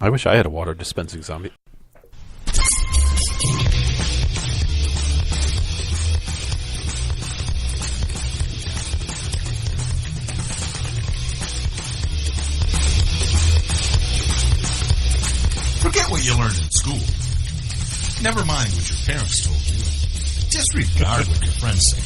I wish I had a water dispensing zombie. Forget what you learned in school. Never mind what your parents told you. Disregard what your friends say.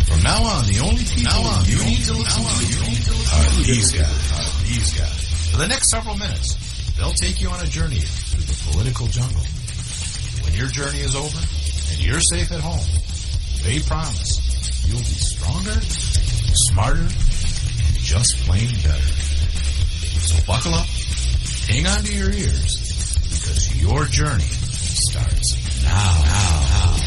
From now on, the only people you need to listen to are these guys. For the next several minutes, they'll take you on a journey through the political jungle. When your journey is over and you're safe at home, they promise you'll be stronger, smarter, and just plain better. So buckle up, hang on to your ears, because your journey starts now.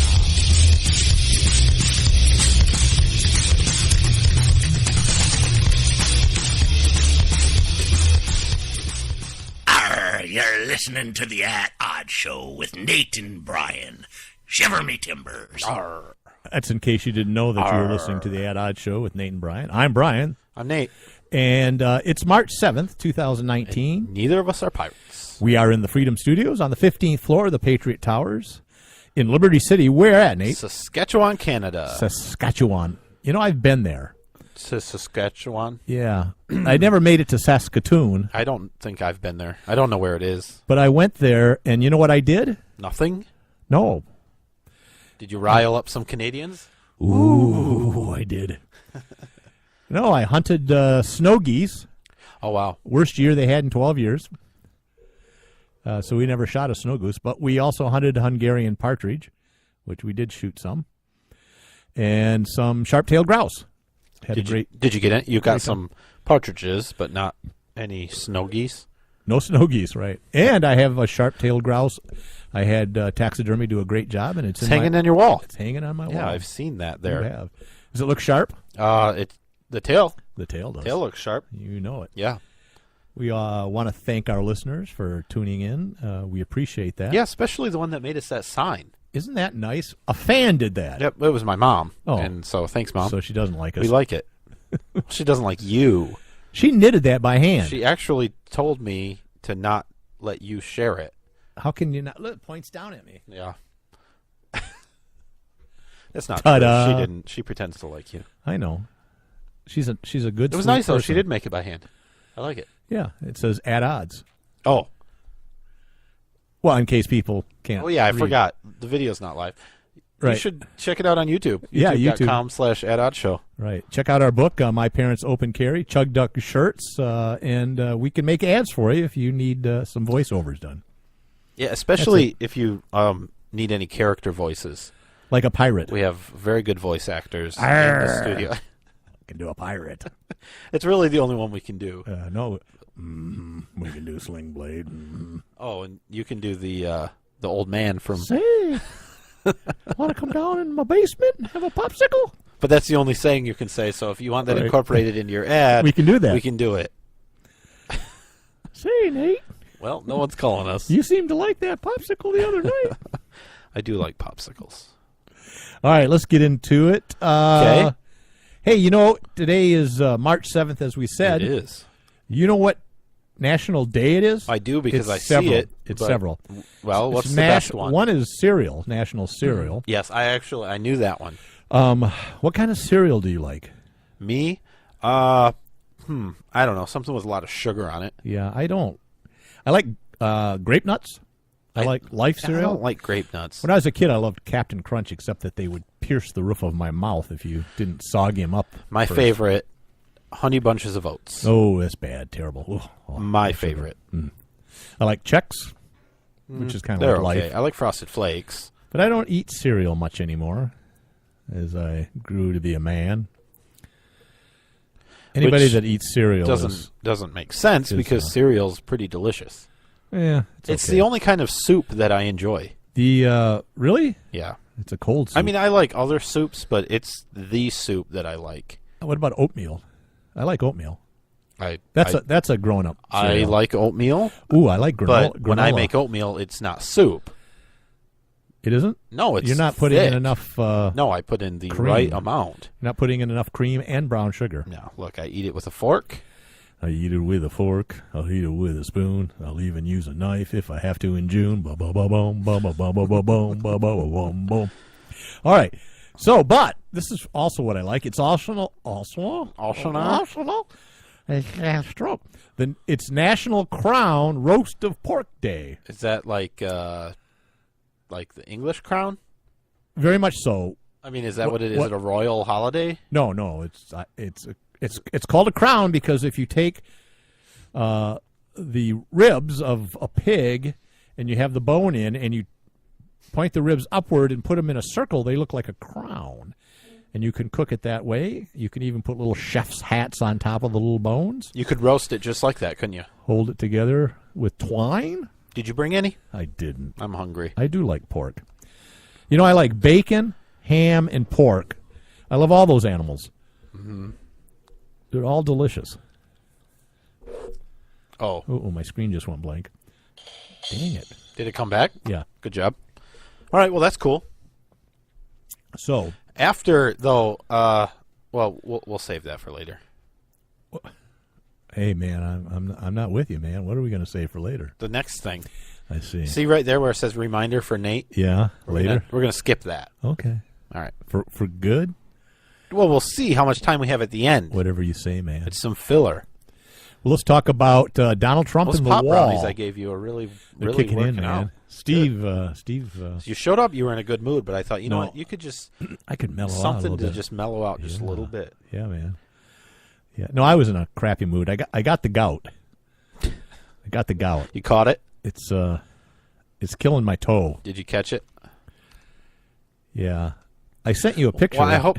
You're listening to the Odd Show with Nate and Brian. Shiver me timbers. Arr. That's in case you didn't know that you were listening to the Odd Show with Nate and Brian. I'm Brian. I'm Nate. And it's March 7th, 2019. And neither of us are pirates. We are in the Freedom Studios on the 15th floor of the Patriot Towers in Liberty City. Where at, Nate? Saskatchewan, Canada. Saskatchewan. You know, I've been there. To Saskatchewan? Yeah. I never made it to Saskatoon. I don't think I've been there. I don't know where it is. But I went there, and you know what I did? Nothing? No. Did you rile up some Canadians? Ooh, I did. No, I hunted snow geese. Oh, wow. Worst year they had in 12 years. So we never shot a snow goose. But we also hunted Hungarian partridge, which we did shoot some, and some sharp-tailed grouse. Did you get it? You got some partridges, but not any snow geese? No snow geese, right. And I have a sharp-tailed grouse. I had taxidermy do a great job, and it's hanging on your wall. It's hanging on my wall. Yeah, I've seen that there. You have. Does it look sharp? It's the tail. The tail does. Tail looks sharp. You know it. Yeah. We want to thank our listeners for tuning in. We appreciate that. Yeah, especially the one that made us that sign. Isn't that nice? A fan did that. Yep, it was my mom. Oh. And so thanks, Mom. So she doesn't like us. We like it. She doesn't like you. She knitted that by hand. She actually told me to not let you share it. How can you not? Look, it points down at me. Yeah. That's not Ta-da. true. She didn't. She pretends to like you. I know. She's a good. It was sweet nice though. person. She did make it by hand. I like it. Yeah, it says at odds. Oh. Well, in case people can't. Oh yeah, I read. forgot. The video's not live. Right. You should check it out on YouTube. Yeah, YouTube. YouTube.com/AdOddShow. Right. Check out our book, My Parents Open Carry, Chug Duck Shirts, and we can make ads for you if you need some voiceovers done. Yeah, especially if you need any character voices. Like a pirate. We have very good voice actors in Arr. the studio. Can do a pirate. It's really the only one we can do. No, we can do Sling Blade. Oh, and you can do the old man from... Say, want to come down in my basement and have a popsicle? But that's the only saying you can say, so if you want that incorporated into your ad... We can do that. We can do it. Say, Nate. Well, no one's calling us. You seemed to like that popsicle the other night. I do like popsicles. All right, let's get into it. Okay. Hey, you know, today is March 7th, as we said. It is. You know what national day it is? I do because It's see it. It's but- several. Well, what's It's the best one? One is cereal, national cereal. Yes, I knew that one. What kind of cereal do you like? Me? I don't know. Something with a lot of sugar on it. Yeah, I don't. I like grape nuts. I like Life I cereal. don't like grape nuts. When I was a kid, I loved Captain Crunch, except that they would pierce the roof of my mouth if you didn't sog him up. My first. favorite, Honey Bunches of Oats. Oh, that's bad. Terrible. Oh, My sugar. favorite. I like Chex, which is kind of They're like okay. Life. I like Frosted Flakes. But I don't eat cereal much anymore as I grew to be a man. Anybody Which that eats cereal doesn't make sense because cereal's pretty delicious. yeah, It's okay. the only kind of soup that I enjoy. Really? Yeah. It's a cold soup. I mean, I like other soups, but it's the soup that I like. What about oatmeal? I like oatmeal. That's That's a grown up. I like oatmeal. Ooh, I like granola. But when I make oatmeal, it's not soup. it isn't. No, it's You're not putting thick. in enough. No, I put in the cream. right amount. You're not putting in enough cream and brown sugar. No, look, I eat it with a fork. I eat it with a fork. I'll eat it with a spoon. I'll even use a knife if I have to in June. Ba ba ba boom, ba ba ba ba ba boom, ba ba ba boom, boom. All right. So, but this is also what I like. It's optional. Then it's National Crown Roast of Pork Day. Is that like the English crown? Very much so. I mean, is that what it is? Is it a royal holiday? No. It's called a crown because if you take the ribs of a pig and you have the bone in and you point the ribs upward and put them in a circle, they look like a crown. And you can cook it that way. You can even put little chef's hats on top of the little bones. You could roast it just like that, couldn't you? Hold it together with twine. Did you bring any? I didn't. I'm hungry. I do like pork. You know, I like bacon, ham, and pork. I love all those animals. Mm-hmm. They're all delicious. Oh, my screen just went blank. Dang it. did it come back? Yeah. Good job. All right, well, that's cool. So After, though, we'll save that for later. hey, man, I'm not with you, man. What are we going to say for later? The next thing. I see. See right there where it says reminder for Nate? Yeah, later. We're gonna skip that. Okay. All right. For good? Well, we'll see how much time we have at the end. Whatever you say, man. It's some filler. Well, let's talk about Donald Trump Those and the pop wall. brownies I gave you are really kicking working in, out. man. Steve. You showed up. You were in a good mood, but I thought, you know what? You could just I could mellow out a something little to bit. just mellow out just a little bit. Yeah, man. Yeah. No, I was in a crappy mood. I got the gout. I got the gout. You caught it? It's killing my toe. Did you catch it? Yeah. I sent you a picture. Well, I hope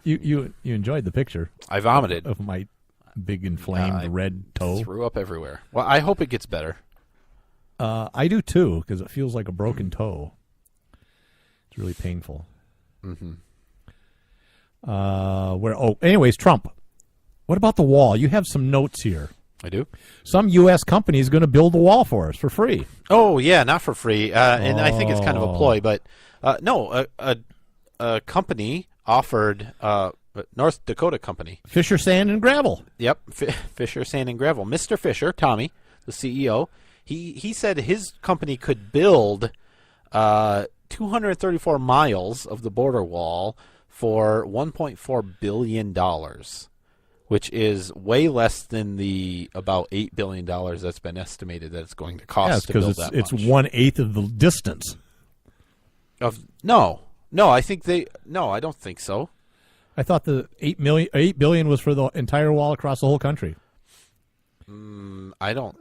you enjoyed the picture I vomited. of my big inflamed red toe. Threw up everywhere. Well, I hope it gets better. I do too, because it feels like a broken toe. It's really painful. Mm-hmm. Anyways, Trump. What about the wall? You have some notes here. I do. Some U.S. company is going to build the wall for us for free. Oh yeah, not for free. And I think it's kind of a ploy, but no, a company offered North Dakota company. Fisher Sand and Gravel. Yep, Fisher Sand and Gravel. Mr. Fisher, Tommy, the CEO, he said his company could build 234 miles of the border wall for $1.4 billion, which is way less than the about $8 billion that's been estimated that it's going to cost to build that much. It's 1/8 of the distance. No, I don't think so. I thought the $8 billion was for the entire wall across the whole country. I don't.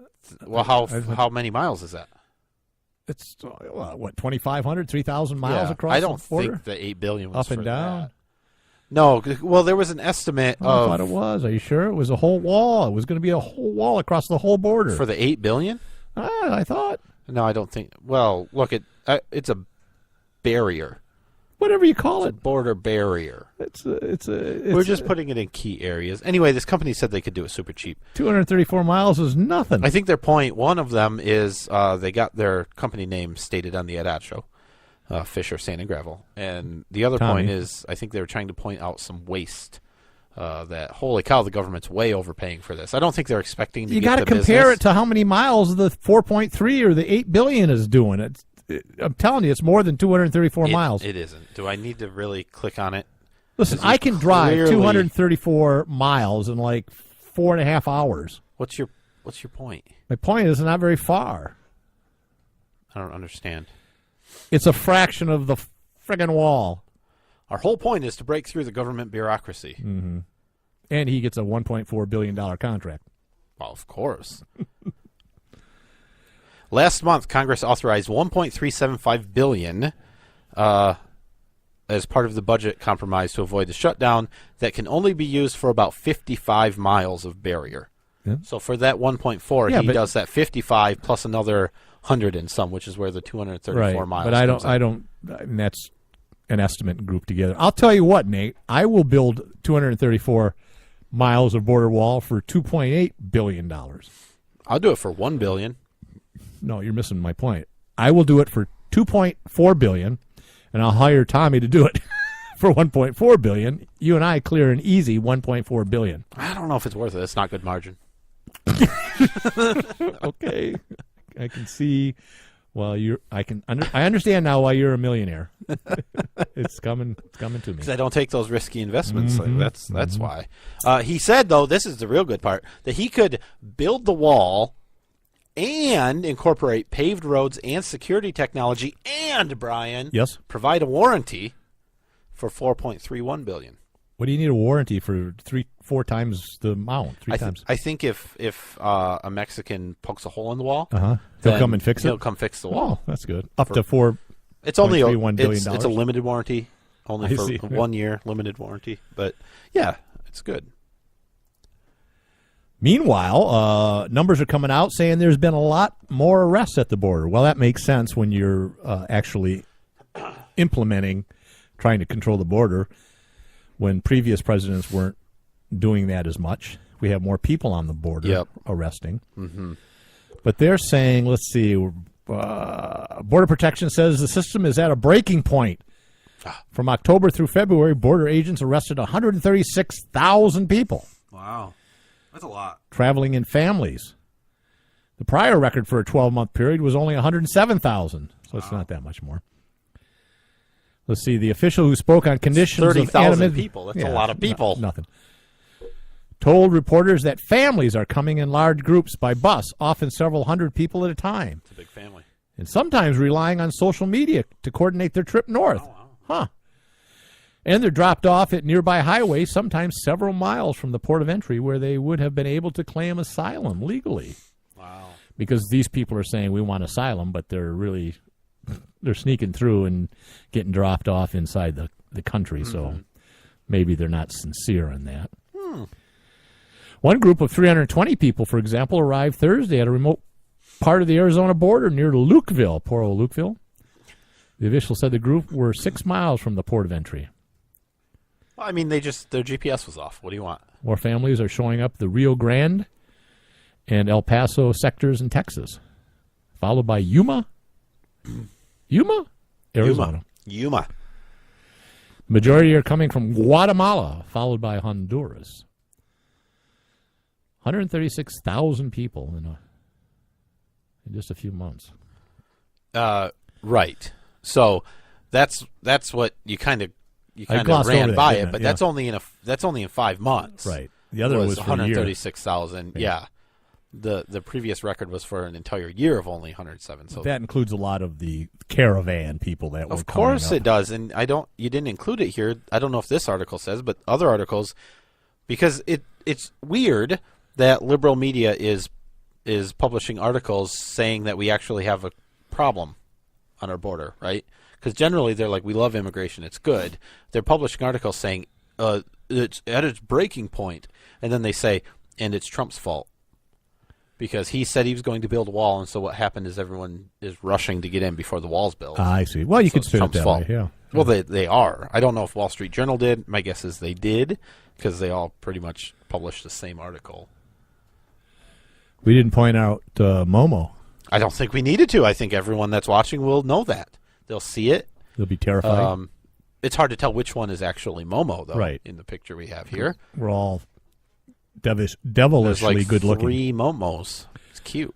Well, how many miles is that? It's 2,500, 3,000 miles Yeah, across I don't the border? think the $8 billion was Up and for down? that. No, well, there was an estimate I of thought it was. Are you sure? It was a whole wall. It was going to be a whole wall across the whole border. for the $8 billion. I thought. No, I don't think. Well, look, it's a barrier. Whatever you call It's a it. border barrier. We're just putting it in key areas. Anyway, this company said they could do it super cheap. 234 miles is nothing. I think their point, one of them is they got their company name stated on the Ed Ad Show, Fisher Sand and Gravel. And the other Tommy. point is I think they were trying to point out some waste. That, holy cow, the government's way overpaying for this. I don't think they're expecting to You get got to the compare business. it to how many miles the 4.3 or the 8 billion is doing. I'm telling you, it's more than 234 miles. It isn't. Do I need to really click on it? Listen, 'Cause you I can drive clearly- 234 miles in like 4.5 hours. What's your point? My point is, it's not very far. I don't understand. It's a fraction of the friggin' wall. Our whole point is to break through the government bureaucracy. And he gets a $1.4 billion contract. Well, of course. Last month, Congress authorized $1.375 billion as part of the budget compromise to avoid the shutdown that can only be used for about 55 miles of barrier. Yeah. So for that 1.4, Yeah, he but- does that 55 plus another 100 and some, which is where the 234 miles. But I comes don't. in. And that's an estimate grouped together. I'll tell you what, Nate. I will build 234 miles of border wall for $2.8 billion. I'll do it for $1 billion. No, you're missing my point. I will do it for $2.4 billion, and I'll hire Tommy to do it for $1.4 billion. You and I clear an easy $1.4 billion. I don't know if it's worth it. It's not good margin. Okay, I can see. Well, I understand now why you're a millionaire. It's coming to me. Because I don't take those risky investments. That's why. He said, though, this is the real good part, that he could build the wall and incorporate paved roads and security technology, and Brian, Yes. provide a warranty for $4.31 billion. What do you need a warranty for 4 times the amount? Three times. I think if a Mexican pokes a hole in the wall, He'll then come and fix it. He'll come fix the wall. Oh, that's good. Up to $4. It's only $1 billion. it's a limited warranty, only I for see. 1 year limited warranty. But yeah, it's good. Meanwhile, numbers are coming out saying there's been a lot more arrests at the border. Well, that makes sense when you're actually trying to control the border. When previous presidents weren't doing that as much, we have more people on the border arresting. Mm-hmm. But they're saying, let's see, Border Protection says the system is at a breaking point. From October through February, border agents arrested 136,000 people. Wow. That's a lot. Traveling in families. The prior record for a 12-month period was only 107,000, so it's not that much more. Let's see. The official who spoke on conditions 30,000 people. That's a lot of people. Nothing. Told reporters that families are coming in large groups by bus, often several hundred people at a time. It's a big family. And sometimes relying on social media to coordinate their trip north. Oh, wow. Huh. And they're dropped off at nearby highways, sometimes several miles from the port of entry, where they would have been able to claim asylum legally. Wow. Because these people are saying we want asylum, but they're sneaking through and getting dropped off inside the country, so maybe they're not sincere in that. One group of 320 people, for example, arrived Thursday at a remote part of the Arizona border near Lukeville, poor old Lukeville. The official said the group were 6 miles from the port of entry. Well, I mean, their GPS was off. What do you want? More families are showing up the Rio Grande and El Paso sectors in Texas, followed by Yuma, Arizona. Yuma. Majority are coming from Guatemala, followed by Honduras. 136,000 people in just a few months. Right. So that's what you kind of ran by it, but that's only in 5 months. Right. The other was 136,000. Yeah. The previous record was for an entire year of only 107. So that includes a lot of the caravan people that were Of course it does, and you didn't include it here. I don't know if this article says, but other articles, because it's weird that liberal media is publishing articles saying that we actually have a problem on our border, right? Because generally they're like, we love immigration, it's good. They're publishing articles saying it's at its breaking point, and then they say, and it's Trump's fault. Because he said he was going to build a wall, and so what happened is everyone is rushing to get in before the wall's built. I see. Well, you could spin it that fault. way, yeah. Well, they are. I don't know if Wall Street Journal did. My guess is they did, because they all pretty much published the same article. We didn't point out Momo. I don't think we needed to. I think everyone that's watching will know that. They'll see it. They'll be terrified. It's hard to tell which one is actually Momo, though, right, in the picture we have here. We're all devilishly good looking. 3 Momos. It's cute.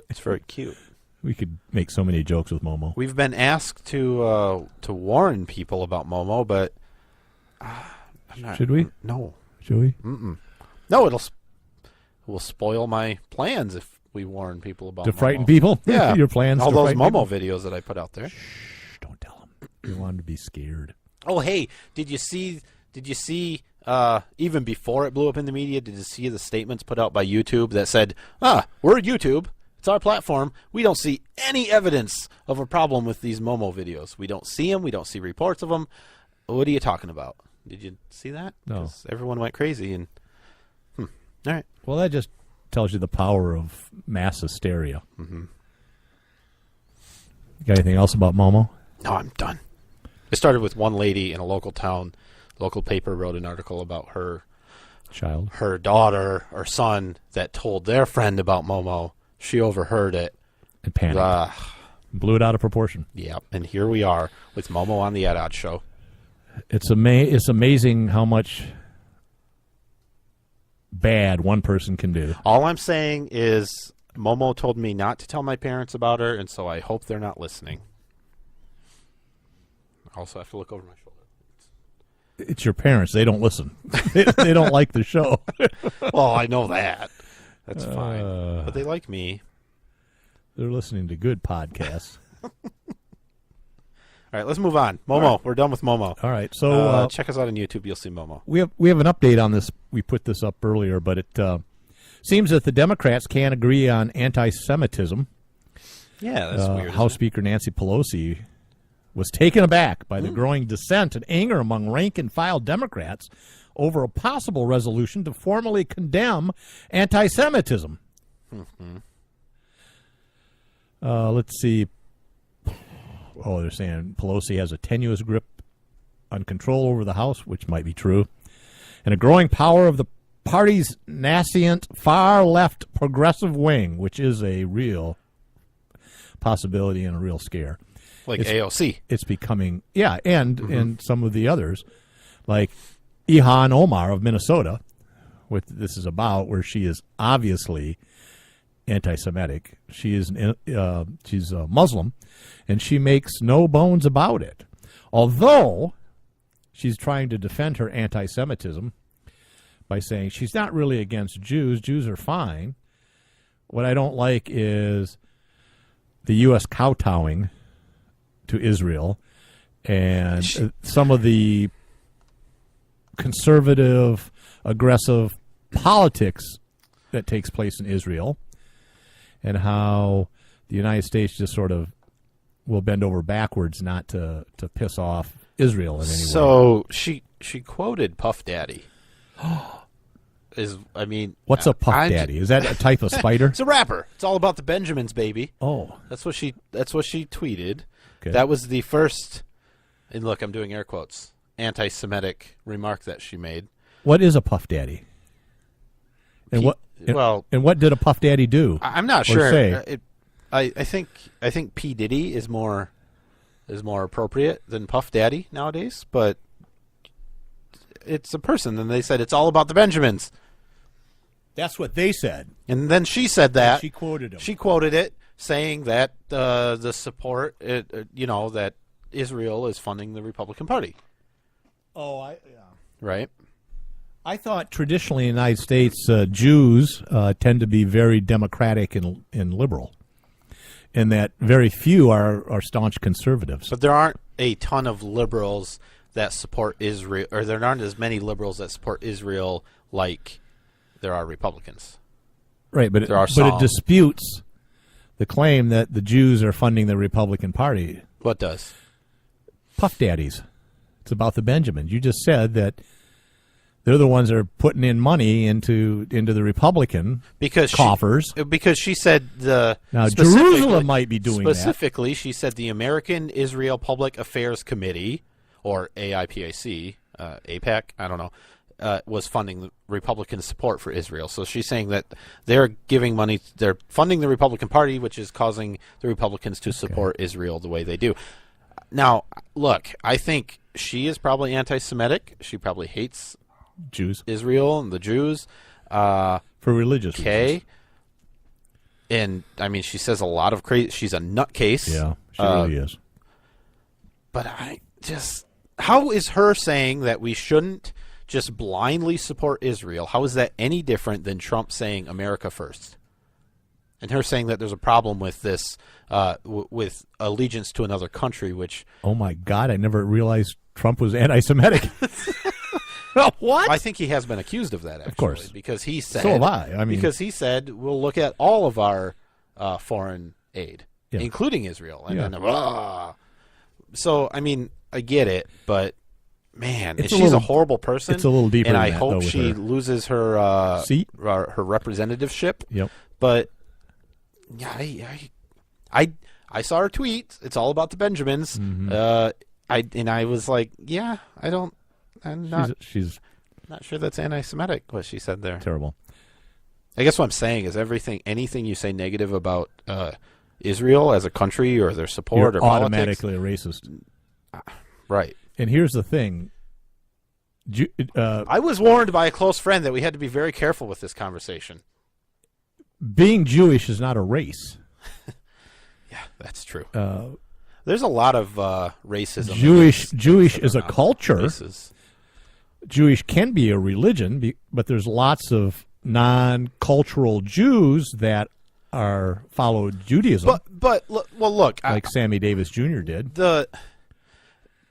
It's very cute. We could make so many jokes with Momo. We've been asked to warn people about Momo, but I'm not, should we? No. Should we? No, it will spoil my plans if we warn people about to Momo. Frighten people. Yeah, your plans. All to those Momo Momo videos that I put out there. Shh! Don't tell them. You want them to be scared. Oh, hey, did you see? Even before it blew up in the media, did you see the statements put out by YouTube that said, we're YouTube. It's our platform. We don't see any evidence of a problem with these Momo videos. We don't see them. We don't see reports of them. What are you talking about? Did you see that? No. 'Cause everyone went crazy. And all right. Well, that just tells you the power of mass hysteria. Mm-hmm. You got anything else about Momo? No, I'm done. It started with one lady in a local town. Local paper wrote an article about her daughter or son that told their friend about Momo. She overheard it and panicked. Blew it out of proportion. Yeah, and here we are with Momo on the Ed Odd Show. It's amazing how much bad one person can do. All I'm saying is Momo told me not to tell my parents about her, and so I hope they're not listening. I also have to look over my shoulder. It's your parents. They don't listen. They don't like the show. Well, I know that. That's fine. But they like me. They're listening to good podcasts. All right, let's move on. Momo. We're done with Momo. All right. So check us out on YouTube. You'll see Momo. we have an update on this. We put this up earlier, but it seems that the Democrats can't agree on anti-Semitism. Yeah, that's weird. House Speaker Nancy Pelosi was taken aback by the growing dissent and anger among rank-and-file Democrats over a possible resolution to formally condemn anti-Semitism. Let's see. Oh, they're saying Pelosi has a tenuous grip on control over the House, which might be true, and a growing power of the party's nascent far-left progressive wing, which is a real possibility and a real scare. Like AOC. It's becoming, and some of the others, like Ilhan Omar of Minnesota, what this is about, where she is obviously anti-Semitic. She is she's a Muslim, and she makes no bones about it. Although she's trying to defend her anti-Semitism by saying she's not really against Jews. Jews are fine. What I don't like is the U.S. kowtowing to Israel and some of the conservative, aggressive politics that takes place in Israel, and how the United States just sort of will bend over backwards not to piss off Israel in any way. So she quoted Puff Daddy. What's a Puff Daddy? Is that a type of spider? It's a rapper. It's all about the Benjamins, baby. Oh, that's what she tweeted. Okay. That was the first, and look, I'm doing air quotes, anti-Semitic remark that she made. What is a Puff Daddy? And what did a Puff Daddy do? I'm not sure. I think P. Diddy is more appropriate than Puff Daddy nowadays, but it's a person, and they said it's all about the Benjamins. That's what they said. And then she said that. And she quoted him. She quoted it, saying that the support, that Israel is funding the Republican Party. Oh, right. I thought traditionally in the United States, Jews tend to be very democratic and liberal, and that very few are staunch conservatives. But there aren't a ton of liberals that support Israel, or there aren't as many liberals that support Israel like there are Republicans. Right, but it disputes the claim that the Jews are funding the Republican Party. What does? Puff Daddies. It's about the Benjamins. You just said that they're the ones that are putting in money into the Republican coffers. Because she said now Jerusalem might be doing specifically, she said the American Israel Public Affairs Committee, or AIPAC, AIPAC, I don't know, was funding the Republican support for Israel. So she's saying that they're giving money, they're funding the Republican Party, which is causing the Republicans to support Israel the way they do. Now, look, I think she is probably anti-Semitic. She probably hates Jews, Israel, and the Jews for religious reasons. And I mean, she says a lot of crazy. She's a nutcase. Yeah, she really is. But how is her saying that we shouldn't just blindly support Israel? How is that any different than Trump saying America first? And her saying that there's a problem with this, with allegiance to another country, which... Oh, my God, I never realized Trump was anti-Semitic. What? I think he has been accused of that, actually. Of course. Because he said... So have I. Because he said, we'll look at all of our foreign aid, including Israel. And then, so, I mean, I get it, but... Man, she's a horrible person. It's a little deeper and than I that, hope she loses her seat, her representativeship. Yep. But I saw her tweet. It's all about the Benjamins. Mm-hmm. I was like, I'm not. She's not sure that's anti-Semitic what she said there. Terrible. I guess what I'm saying is anything you say negative about Israel as a country or their support You're or automatically politics, a racist. Right. And here's the thing. I was warned by a close friend that we had to be very careful with this conversation. Being Jewish is not a race. Yeah, that's true. There's a lot of racism. Jewish is a culture. Races. Jewish can be a religion, but there's lots of non-cultural Jews that follow Judaism. But look, like Sammy Davis Jr. did.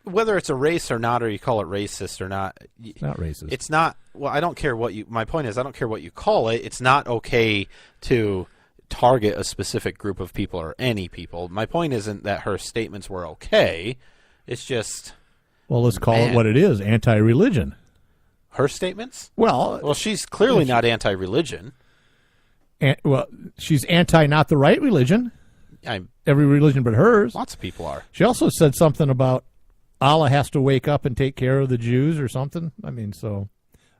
Whether it's a race or not, or you call it racist or not, it's not racist. It's not. Well, I don't care what you. My point is, I don't care what you call it. It's not okay to target a specific group of people or any people. My point isn't that her statements were okay. It's just. Well, let's call it what it is: anti-religion. Her statements? Well, she's clearly not anti-religion. She's anti not the right religion. Every religion but hers. Lots of people are. She also said something about Allah has to wake up and take care of the Jews or something. I mean, so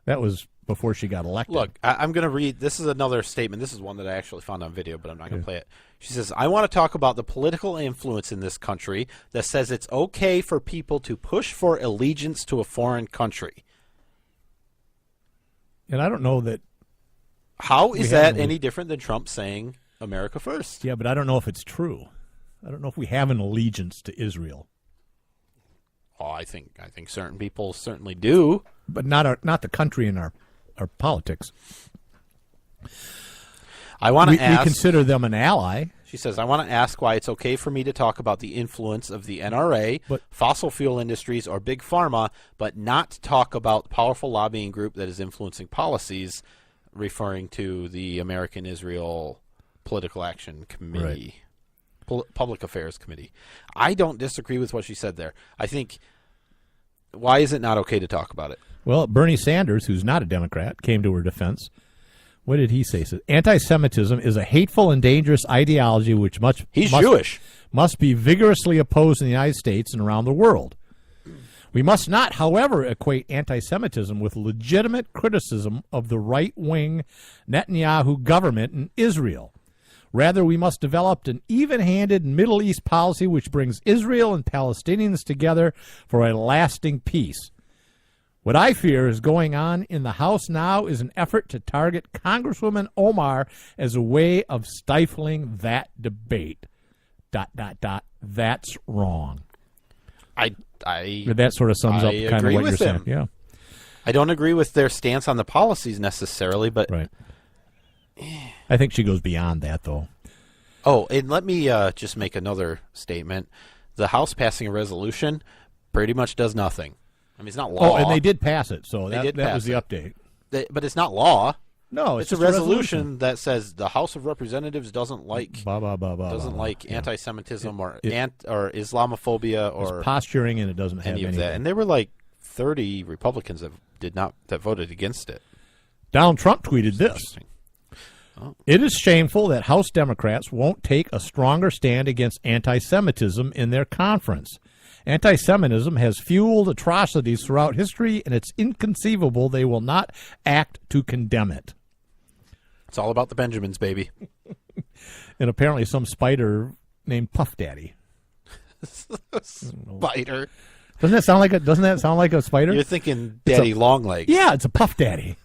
that was before she got elected. Look, I'm going to read. This is another statement. This is one that I actually found on video, but I'm not going to play it. She says, I want to talk about the political influence in this country that says it's okay for people to push for allegiance to a foreign country. And I don't know that. How is that any different than Trump saying America first? Yeah, but I don't know if it's true. I don't know if we have an allegiance to Israel. Oh, I think certain people certainly do, but not the country and our politics. I want to ask. We consider them an ally. She says, I want to ask why it's okay for me to talk about the influence of the NRA, fossil fuel industries, or Big Pharma, but not talk about the powerful lobbying group that is influencing policies, referring to the American Israel Political Action Committee. Right. Public Affairs Committee. I don't disagree with what she said there. I think, why is it not okay to talk about it? Well, Bernie Sanders, who's not a Democrat, came to her defense. What did he say? Anti-Semitism is a hateful and dangerous ideology which Jewish. Must be vigorously opposed in the United States and around the world. We must not, however, equate anti-Semitism with legitimate criticism of the right-wing Netanyahu government in Israel. Rather, we must develop an even-handed Middle East policy which brings Israel and Palestinians together for a lasting peace. What I fear is going on in the House now is an effort to target Congresswoman Omar as a way of stifling that debate. ... That's wrong. That sort of sums up kind of what you're saying. Yeah. I don't agree with their stance on the policies necessarily, but right. I think she goes beyond that, though. Oh, and let me just make another statement. The House passing a resolution pretty much does nothing. I mean, it's not law. Oh, and they did pass it, so that was the update. But it's not law. No, it's a resolution that says the House of Representatives doesn't like anti-Semitism or Islamophobia or posturing, and it doesn't have any of anything. that. And there were like 30 Republicans that voted against it. Donald Trump tweeted this. Oh. It is shameful that House Democrats won't take a stronger stand against anti-Semitism in their conference. Anti-Semitism has fueled atrocities throughout history, and it's inconceivable they will not act to condemn it. It's all about the Benjamins, baby. And apparently some spider named Puff Daddy. Spider. Doesn't that sound like a spider? You're thinking Daddy Longlegs. Yeah, it's a Puff Daddy.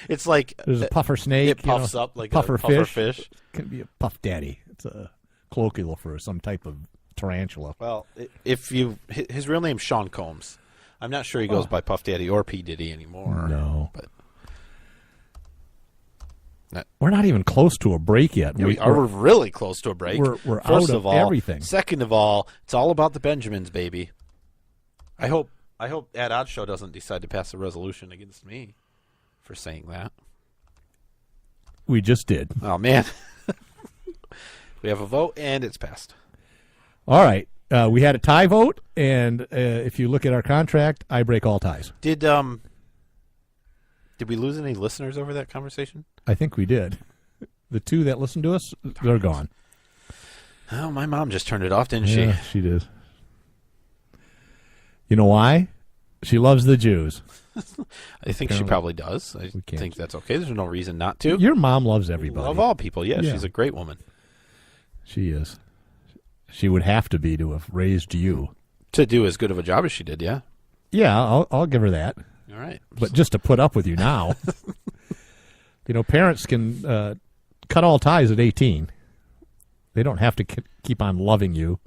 It's like there's a puffer snake. It puffs up like puffer a puffer fish. It can be a Puff Daddy. It's a colloquial for some type of tarantula. Well, his real name's Sean Combs. I'm not sure he goes by Puff Daddy or P. Diddy anymore. No. But we're not even close to a break yet. Yeah, we're really close to a break. We're First out of all, everything. Second of all, it's all about the Benjamins, baby. I hope Ad Odd Show doesn't decide to pass a resolution against me for saying that. We just did. Oh, man. We have a vote, and it's passed. All right. We had a tie vote, and if you look at our contract, I break all ties. Did we lose any listeners over that conversation? I think we did. The two that listened to us, they're gone. Oh, my mom just turned it off, didn't she? Yeah, she did. You know why? She loves the Jews. I think she probably does. I think that's okay. There's no reason not to. Your mom loves everybody. Love all people. Yeah, she's a great woman. She is. She would have to be to have raised you. To do as good of a job as she did, yeah. Yeah, I'll give her that. All right. But just to put up with you now, parents can cut all ties at 18. They don't have to keep on loving you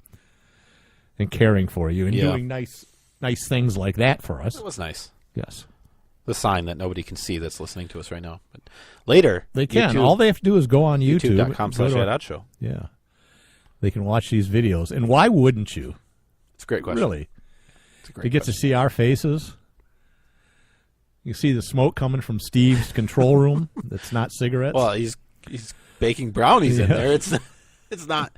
and caring for you and doing nice things like that for us. It was nice. Yes. The sign that nobody can see that's listening to us right now. But later, they can. All they have to do is go on YouTube. YouTube.com/AtOdd Yeah. They can watch these videos. And why wouldn't you? It's a great question. Really? It's a great to get to see our faces. You see the smoke coming from Steve's control room. That's not cigarettes. Well, he's baking brownies in there. It's not.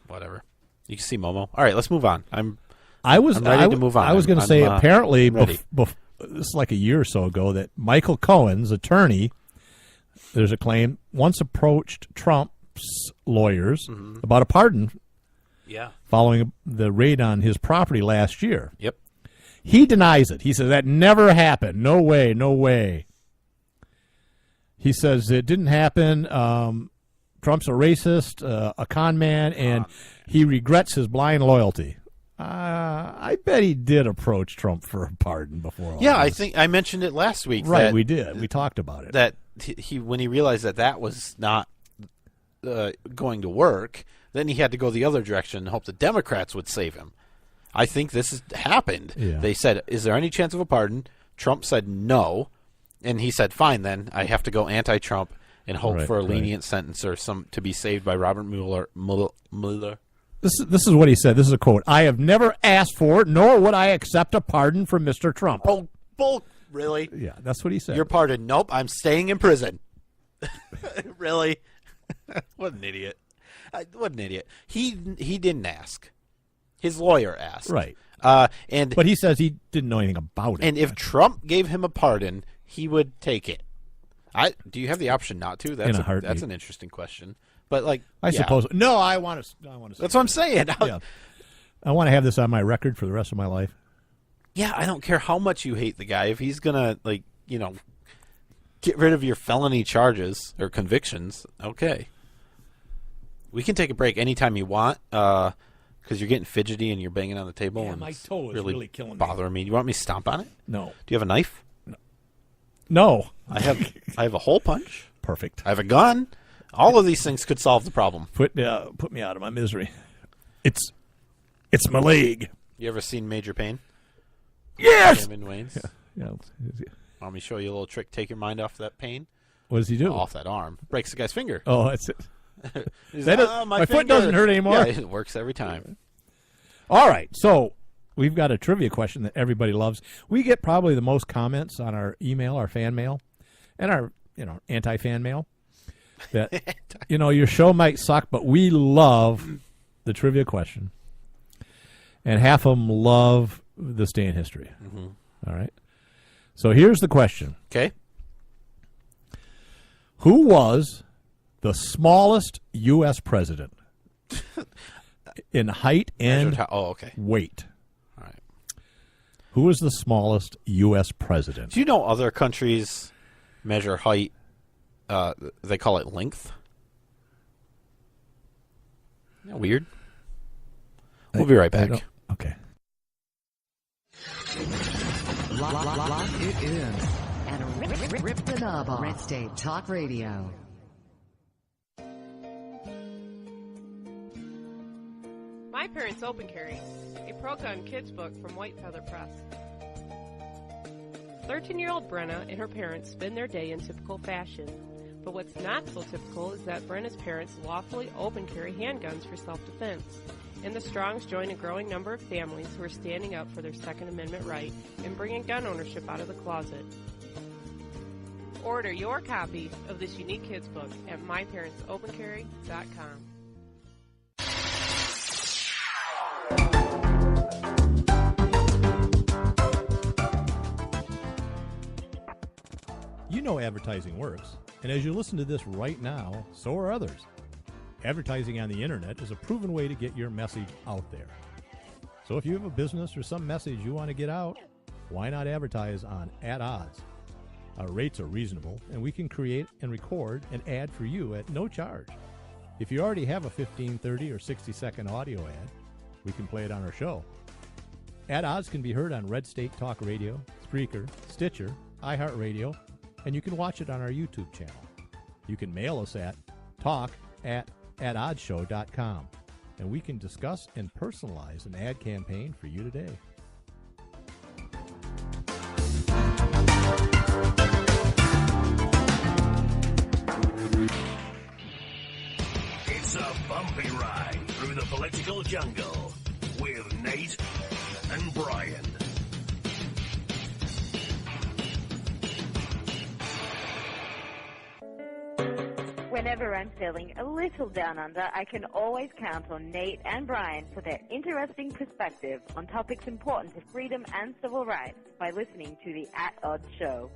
Whatever. You can see Momo. All right, let's move on. I'm ready to move on. I was going to say apparently, this is like a year or so ago, that Michael Cohen's attorney, there's a claim, once approached Trump's lawyers about a pardon. Yeah. Following the raid on his property last year. Yep. He denies it. He says that never happened. No way, no way. He says it didn't happen. Trump's a racist, a con man, and he regrets his blind loyalty. I bet he did approach Trump for a pardon before. I think I mentioned it last week. Right, we did. We talked about it. That he when he realized that was not going to work, then he had to go the other direction and hope the Democrats would save him. I think this has happened. Yeah. They said, is there any chance of a pardon? Trump said no. And he said, fine, then. I have to go anti-Trump and hope for a lenient sentence or to be saved by Robert Mueller. This is what he said. This is a quote. I have never asked for, nor would I accept a pardon from Mr. Trump. Oh, bull. Really? Yeah, that's what he said. Your pardon? Nope, I'm staying in prison. Really? What an idiot. What an idiot. He didn't ask. His lawyer asked. Right. But he says he didn't know anything about it. And if Trump gave him a pardon, he would take it. Do you have the option not to? In a heartbeat. That's an interesting question. But I suppose. No, I want to. That's what I'm saying. I want to have this on my record for the rest of my life. Yeah, I don't care how much you hate the guy. If he's gonna get rid of your felony charges or convictions, okay. We can take a break anytime you want. Because you're getting fidgety and you're banging on the table. Yeah, and my toe is really killing me. Bothering me. You want me to stomp on it? No. Do you have a knife? No. I have a hole punch. Perfect. I have a gun. All of these things could solve the problem. Put me out of my misery. It's my leg. You ever seen Major Payne? Yes. Damon Wayans. Yeah. Want me to show you a little trick? Take your mind off that pain. What does he do? Off that arm. Breaks the guy's finger. Oh, that's it. My foot doesn't hurt anymore. Yeah, it works every time. All right, so we've got a trivia question that everybody loves. We get probably the most comments on our email, our fan mail, and our anti-fan mail. That your show might suck, but we love the trivia question, and half of them love this day in history. Mm-hmm. All right, so here's the question. Okay, who was the smallest U.S. president in height and weight? All right. Who is the smallest U.S. president? Do you know other countries measure height? They call it length. Isn't that weird? We'll be right back. Okay. Lock it in. And rip the knob off. Red State Talk Radio. My Parents Open Carry, a pro-gun kids book from White Feather Press. 13-year-old Brenna and her parents spend their day in typical fashion. But what's not so typical is that Brenna's parents lawfully open carry handguns for self-defense. And the Strongs join a growing number of families who are standing up for their Second Amendment right and bringing gun ownership out of the closet. Order your copy of this unique kids book at myparentsopencarry.com. You know advertising works, and as you listen to this right now, so are others. Advertising on the internet is a proven way to get your message out there. So if you have a business or some message you want to get out, why not advertise on At Odds? Our rates are reasonable, and we can create and record an ad for you at no charge. If you already have a 15, 30, or 60-second audio ad, we can play it on our show. At Odds can be heard on Red State Talk Radio, Spreaker, Stitcher, iHeartRadio, and you can watch it on our YouTube channel. You can mail us at talk@oddshow.com, and we can discuss and personalize an ad campaign for you today. It's a bumpy ride through the political jungle with Nate and Brian. Whenever I'm feeling a little down under, I can always count on Nate and Brian for their interesting perspective on topics important to freedom and civil rights by listening to the At Odds Show.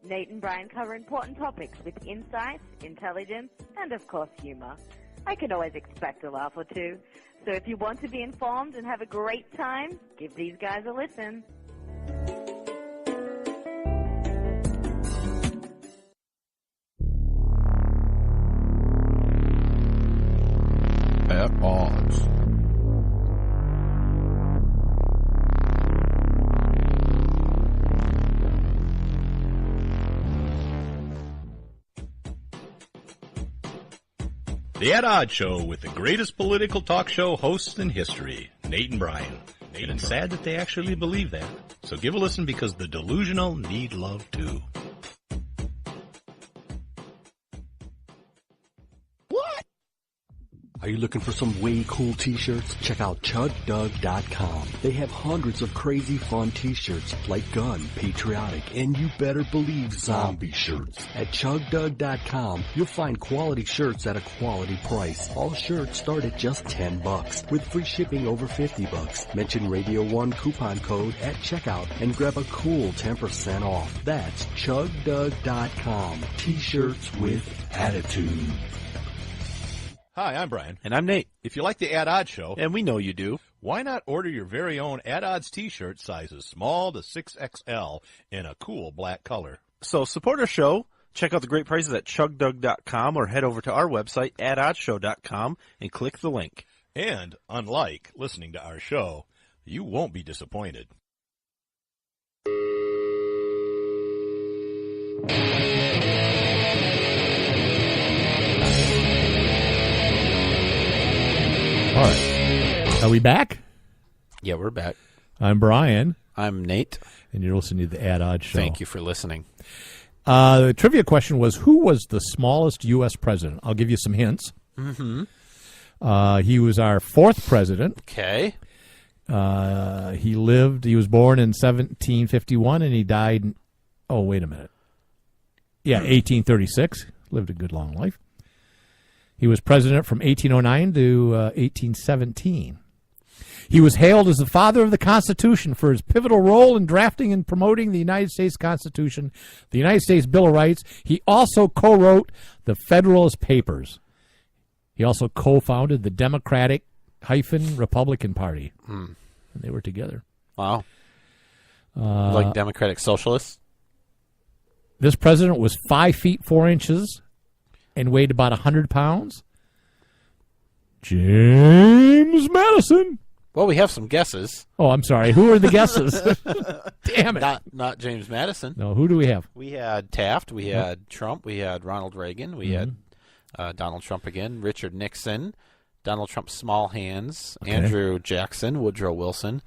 Nate and Brian cover important topics with insight, intelligence, and of course humor. I can always expect a laugh or two. So if you want to be informed and have a great time, give these guys a listen. At Odds. The At Odds Show with the greatest political talk show hosts in history, Nate and Brian. And it's sad that they actually believe that. So give a listen because the delusional need love too. Are you looking for some way cool t-shirts? Check out ChugDug.com. They have hundreds of crazy fun t-shirts like gun, patriotic, and you better believe zombie shirts. At ChugDug.com, you'll find quality shirts at a quality price. All shirts start at just $10 with free shipping over $50. Mention Radio 1 coupon code at checkout and grab a cool 10% off. That's ChugDug.com. T-shirts with attitude. Hi, I'm Brian. And I'm Nate. If you like the At Odds Show, And we know you do. why not order your very own At Odds t-shirt sizes small to 6XL in a cool black color? So support our show. Check out the great prices at chugdug.com or head over to our website, atoddshow.com, and click the link. And, unlike listening to our show, you won't be disappointed. All right. Are we back? Yeah, we're back. I'm Brian, I'm Nate. and you're listening to the At Odds Show. Thank you for listening. The trivia question was, who was the smallest U.S. president? I'll give you some hints. Mm-hmm. He was our fourth president. Okay. He was born in 1751, and he died, wait a minute. Yeah, 1836. Lived a good long life. He was president from 1809 to 1817. He was hailed as the father of the Constitution for his pivotal role in drafting and promoting the United States Constitution, the United States Bill of Rights. He also co-wrote the Federalist Papers. He also co-founded the Democratic-Republican Party. And they were together. Wow. Like Democratic Socialists? This president was 5 feet 4 inches and weighed about 100 pounds. James Madison. Well, we have some guesses. Oh, I'm sorry. Who are the guesses? Damn it. Not James Madison. No, who do we have? We had Taft. We had Trump. We had Ronald Reagan. We had Donald Trump again. Richard Nixon. Donald Trump's small hands. Okay. Andrew Jackson. Woodrow Wilson.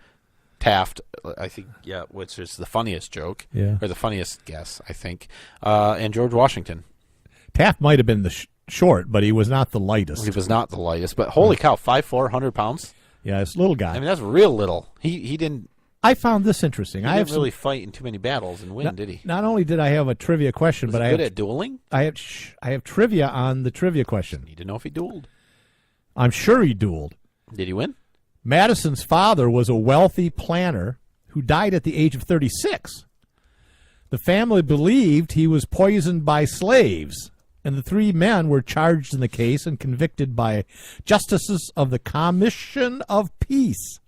Taft, I think, which is the funniest joke. Yeah. Or the funniest guess, I think. And George Washington. Taft might have been the short, but he was not the lightest. He was not the lightest, but holy cow, 5'4", 100 pounds? Yeah, this little guy. I mean, that's real little. He didn't... I found this interesting. He didn't really fight in too many battles and win, did he? Not only did I have a trivia question, but I good at dueling? I have trivia on the trivia question. Need to know if he dueled. I'm sure he dueled. Did he win? Madison's father was a wealthy planter who died at the age of 36. The family believed he was poisoned by slaves, and the three men were charged in the case and convicted by justices of the Commission of Peace.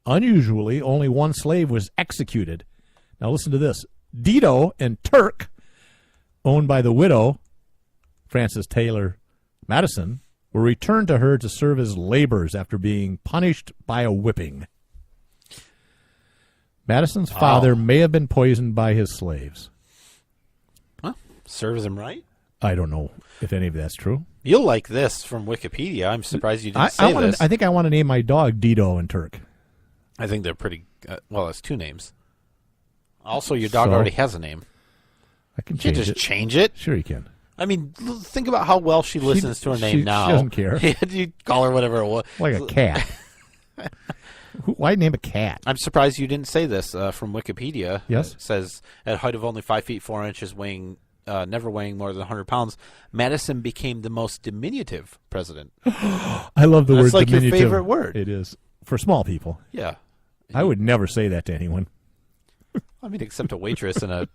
Unusually, only one slave was executed. Now listen to this. Dido and Turk, owned by the widow, Frances Taylor Madison, were returned to her to serve as laborers after being punished by a whipping. Madison's father may have been poisoned by his slaves. Well, serves him right. I don't know if any of that's true. You'll like this from Wikipedia. I'm surprised you didn't say this. I think I want to name my dog Dido and Turk. I think they're pretty... well, it's 2 names. Also, your dog already has a name. I can You can't change just it. change it. Sure you can. I mean, think about how well she listens to her name now. She doesn't care. You call her whatever it was. Like a cat. Why name a cat? I'm surprised you didn't say this from Wikipedia. Yes? It says, at height of only 5 feet 4 inches, never weighing more than 100 pounds, Madison became the most diminutive president. I love the word That's like diminutive. your favorite word. It is. For small people. Yeah. I would never say that to anyone. I mean, except a waitress in a,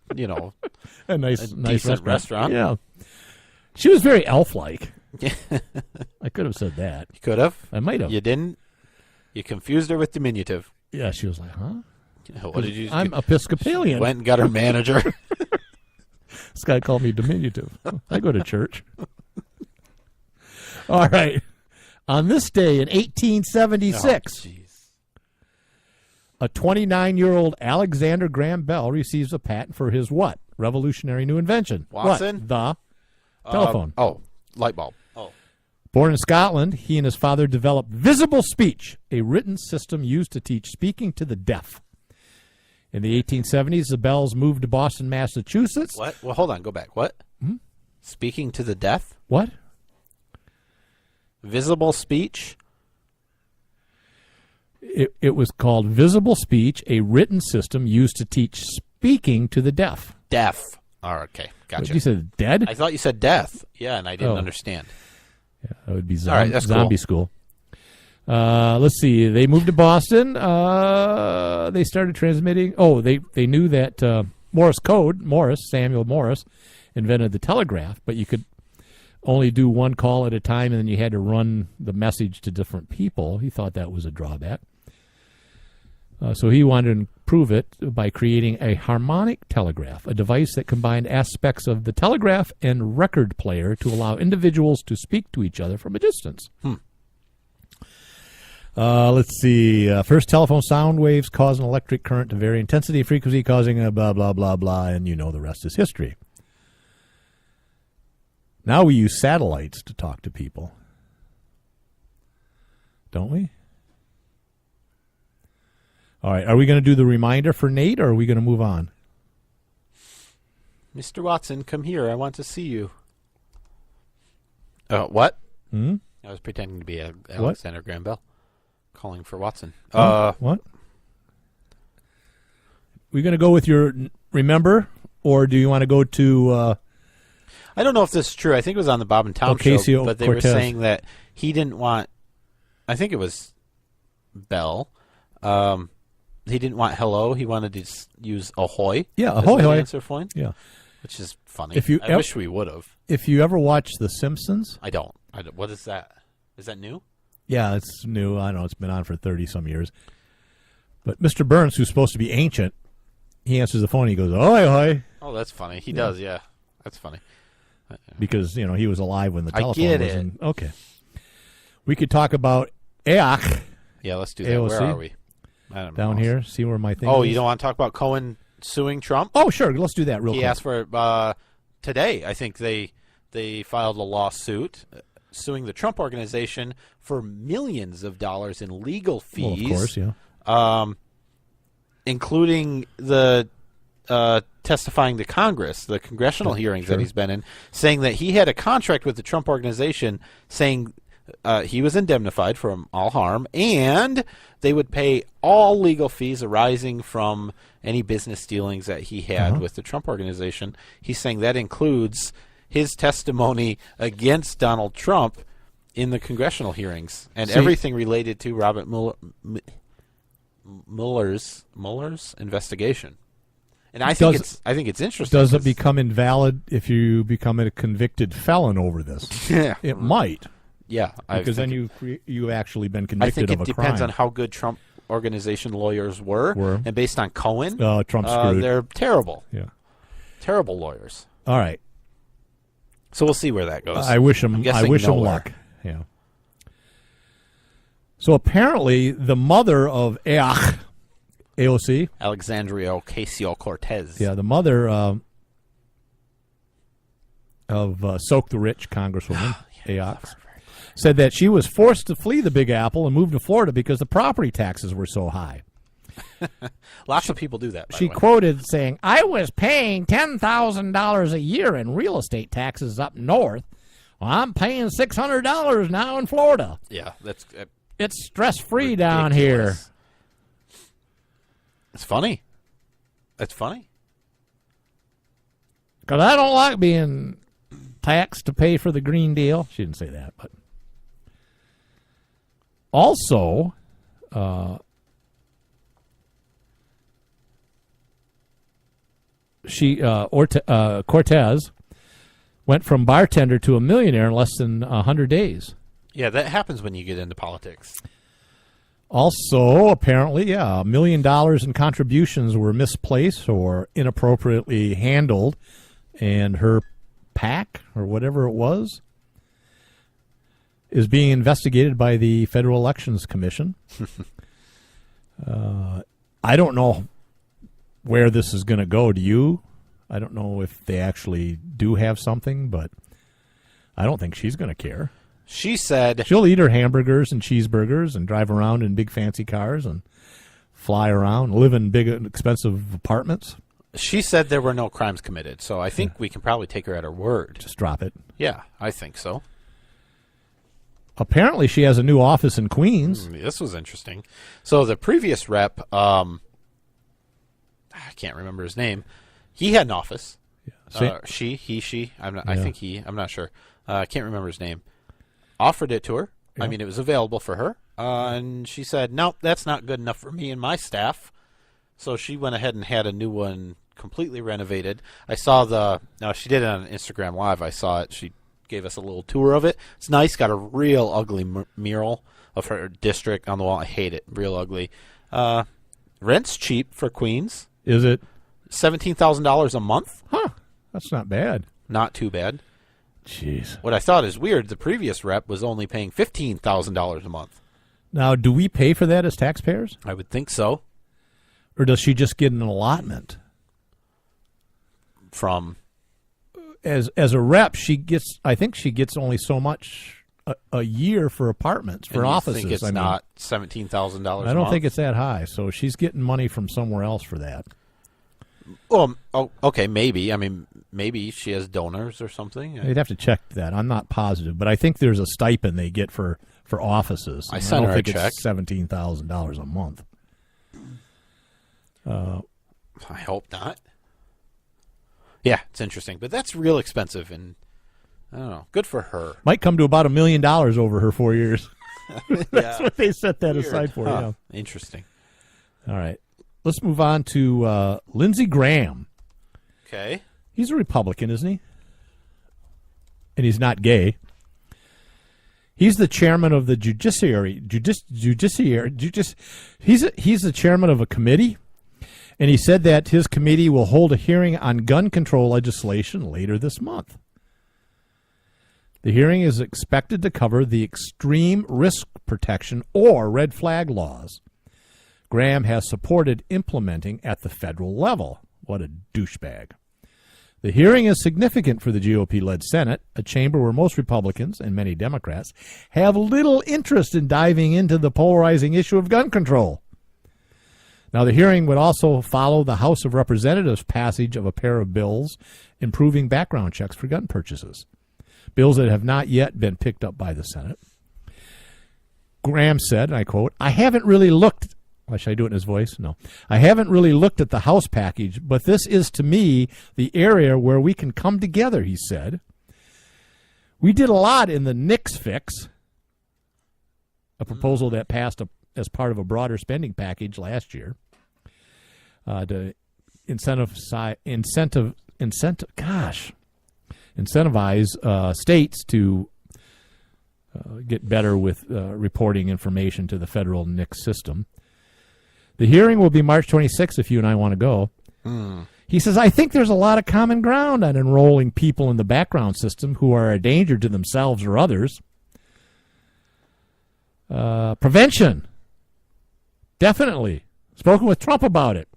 a nice decent restaurant. Yeah. She was very elf-like. I could have said that. You could have. I might have. You didn't. You confused her with diminutive. Yeah, she was like, huh? What did you? I'm Episcopalian. Went and got her manager. This guy called me diminutive. I go to church. All right. On this day in 1876, a 29-year-old Alexander Graham Bell receives a patent for his what? Revolutionary new invention. Watson? What? The telephone. Light bulb. Oh. Born in Scotland, he and his father developed visible speech, a written system used to teach speaking to the deaf. In the 1870s, the Bells moved to Boston, Massachusetts. What? Well, hold on. Go back. What? Speaking to the deaf? What? Visible speech? It was called visible speech, a written system used to teach speaking to the deaf. Deaf. Oh, okay. Gotcha. What, you said dead? I thought you said death. Yeah, and I didn't understand. Yeah, that would be All right, that's zombie school. Let's see. They moved to Boston. They started transmitting. Oh, they knew that Morse code, Samuel Morse, invented the telegraph, but you could only do one call at a time, and then you had to run the message to different people. He thought that was a drawback. So he wanted to improve it by creating a harmonic telegraph, a device that combined aspects of the telegraph and record player to allow individuals to speak to each other from a distance. Let's see. First telephone sound waves cause an electric current to vary intensity and frequency, causing a blah, blah, blah, blah, and you know the rest is history. Now we use satellites to talk to people. Don't we? All right. Are we going to do the reminder for Nate, or are we going to move on? Mr. Watson, come here. I want to see you. What? Hmm? I was pretending to be Alexander Graham Bell, calling for Watson. What? We going to go with your remember, or do you want to go to... I don't know if this is true. I think it was on the Bob and Tom show, but they were saying that he didn't want... I think it was Bell. He didn't want hello. He wanted to use ahoy. Yeah, as ahoy, the ahoy. answer point. Yeah. Which is funny. I wish we would have. If you ever watch The Simpsons... I don't. What is that? Is that new? Yeah, it's new. I know it's been on for 30-some years. But Mr. Burns, who's supposed to be ancient, he answers the phone and he goes, ahoy, ahoy. Oh, that's funny. He does, yeah. That's funny. Because, he was alive when the telephone get was it. in. Okay. We could talk about EAC. Yeah, let's do that. AOC. Where are we? I don't know. Down here. See where my thing is? Oh, you don't want to talk about Cohen suing Trump? Oh, sure. Let's do that real quick. He asked for it today. I think they filed a lawsuit suing the Trump organization for millions of dollars in legal fees. Well, of course, yeah. Including the testifying to Congress, the congressional hearings that he's been in, saying that he had a contract with the Trump organization saying he was indemnified from all harm, and they would pay all legal fees arising from any business dealings that he had with the Trump organization. He's saying that includes his testimony against Donald Trump in the congressional hearings and everything related to Robert Mueller's investigation. And I think it's interesting. Does it become invalid if you become a convicted felon over this? Yeah. It might. Yeah, because then you've actually been convicted of a crime. I think it depends on how good Trump organization lawyers were. And based on Cohen, Trump's screwed. They're terrible. Yeah, terrible lawyers. All right. So we'll see where that goes. I wish him luck. Yeah. So apparently, the mother of Each AOC? Alexandria Ocasio-Cortez. Yeah, the mother of Soak the Rich Congresswoman, AOC, said that she was forced to flee the Big Apple and move to Florida because the property taxes were so high. Lots of people do that, by She the way. quoted saying, "I was paying $10,000 a year in real estate taxes up north. Well, I'm paying $600 now in Florida. Yeah, that's It's stress-free down here." ridiculous. It's funny. It's funny. Because I don't like being taxed to pay for the Green Deal. She didn't say that, but also, Cortez went from bartender to a millionaire in less than 100 days. Yeah, that happens when you get into politics. Also, apparently, $1 million in contributions were misplaced or inappropriately handled, and her PAC, or whatever it was, is being investigated by the Federal Elections Commission. I don't know where this is going to go. Do you? I don't know if they actually do have something, but I don't think she's going to care. She said She'll eat her hamburgers and cheeseburgers and drive around in big fancy cars and fly around, live in big expensive apartments. She said there were no crimes committed, so I think we can probably take her at her word. Just drop it. Yeah, I think so. Apparently, she has a new office in Queens. This was interesting. So the previous rep, I can't remember his name. He had an office. She. I'm not. I think he. I'm not sure. I can't remember his name. Offered it to her. Yeah. I mean, it was available for her, and she said, "Nope, that's not good enough for me and my staff." So she went ahead and had a new one completely renovated. I saw she did it on Instagram Live. I saw it. She gave us a little tour of it. It's nice. Got a real ugly mural of her district on the wall. I hate it. Real ugly. Rent's cheap for Queens. Is it? $17,000 a month. Huh. That's not bad. Not too bad. Jeez. What I thought is weird, the previous rep was only paying $15,000 a month. Now, do we pay for that as taxpayers? I would think so. Or does she just get an allotment? From? As a rep, I think she gets only so much a year for apartments, for offices. Think it's not $17,000 a month? I don't think it's that high. So she's getting money from somewhere else for that. Well, okay, maybe. I mean, maybe she has donors or something. You'd have to check that. I'm not positive, but I think there's a stipend they get for offices. I sent her a check. It's $17,000 a month. I hope not. Yeah, it's interesting, but that's real expensive, and I don't know. Good for her. Might come to about $1 million over her 4 years. That's what they set that aside for. Huh. Yeah. Interesting. All right. Let's move on to Lindsey Graham. Okay. He's a Republican, isn't he? And he's not gay. He's the chairman of the judiciary. He's the chairman of a committee, and he said that his committee will hold a hearing on gun control legislation later this month. The hearing is expected to cover the extreme risk protection or red flag laws Graham has supported implementing at the federal level. What a douchebag. The hearing is significant for the GOP-led Senate, a chamber where most Republicans and many Democrats have little interest in diving into the polarizing issue of gun control. Now, the hearing would also follow the House of Representatives' passage of a pair of bills improving background checks for gun purchases, bills that have not yet been picked up by the Senate. Graham said, and I quote, "I haven't really looked..." Should I do it in his voice? No. "I haven't really looked at the House package, but this is, to me, the area where we can come together," he said. "We did a lot in the NICS fix, a proposal that passed as part of a broader spending package last year, to incentivize states to get better with reporting information to the federal NICS system. The hearing will be March 26th if you and I want to go." He says, "I think there's a lot of common ground on enrolling people in the background system who are a danger to themselves or others. Prevention. Definitely. Spoken with Trump about it.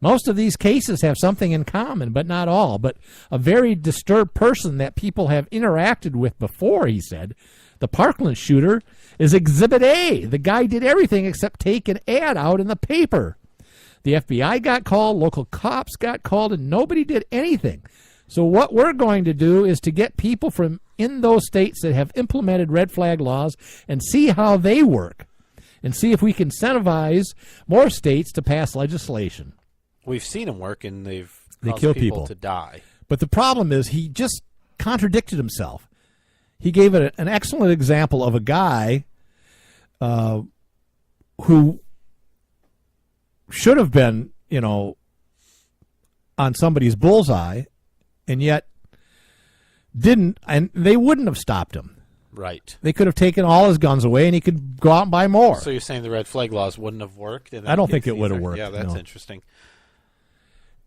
Most of these cases have something in common, but not all. But a very disturbed person that people have interacted with before, he said. The Parkland shooter is Exhibit A. The guy did everything except take an ad out in the paper. The FBI got called, local cops got called, and nobody did anything. So what we're going to do is to get people from in those states that have implemented red flag laws and see how they work and see if we can incentivize more states to pass legislation. We've seen them work, and they kill people people to die. But the problem is he just contradicted himself. He gave an excellent example of a guy who should have been, on somebody's bullseye, and yet didn't, and they wouldn't have stopped him. Right. They could have taken all his guns away, and he could go out and buy more. So you're saying the red flag laws wouldn't have worked? I don't think it would have worked. Yeah, that's no. interesting.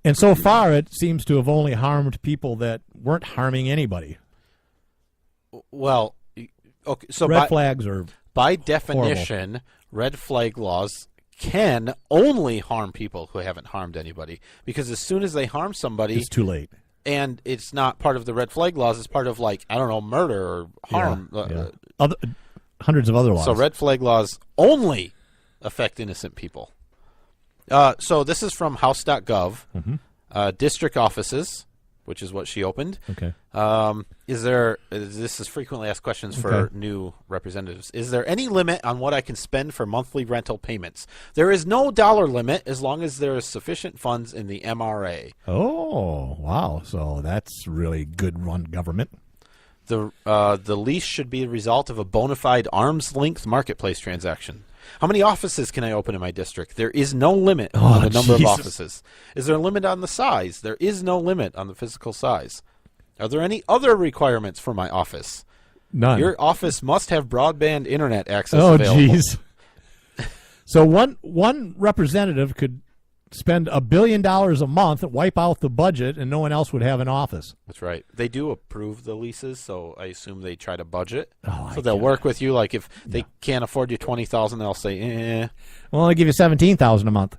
And so far, it seems to have only harmed people that weren't harming anybody. Well, okay, so red flags are by definition, horrible. Red flag laws can only harm people who haven't harmed anybody, because as soon as they harm somebody, it's too late. And it's not part of the red flag laws. It's part of, murder or harm. Yeah. Hundreds of other laws. So red flag laws only affect innocent people. So this is from House.gov. Mm-hmm. District offices, which is what she opened. Okay. This is frequently asked questions for new representatives. Is there any limit on what I can spend for monthly rental payments? There is no dollar limit as long as there is sufficient funds in the MRA. Oh, wow. So that's really good run government. The lease should be the result of a bona fide arm's length marketplace transaction. How many offices can I open in my district? There is no limit on the number of offices. Is there a limit on the size? There is no limit on the physical size. Are there any other requirements for my office? None. Your office must have broadband internet access available. Oh, jeez. So one representative could spend $1 billion a month, wipe out the budget, and no one else would have an office. That's right. They do approve the leases, so I assume they try to budget. Oh, so they'll work with you. Like if they can't afford you $20,000, they'll say, eh. Well, I'll give you $17,000 a month.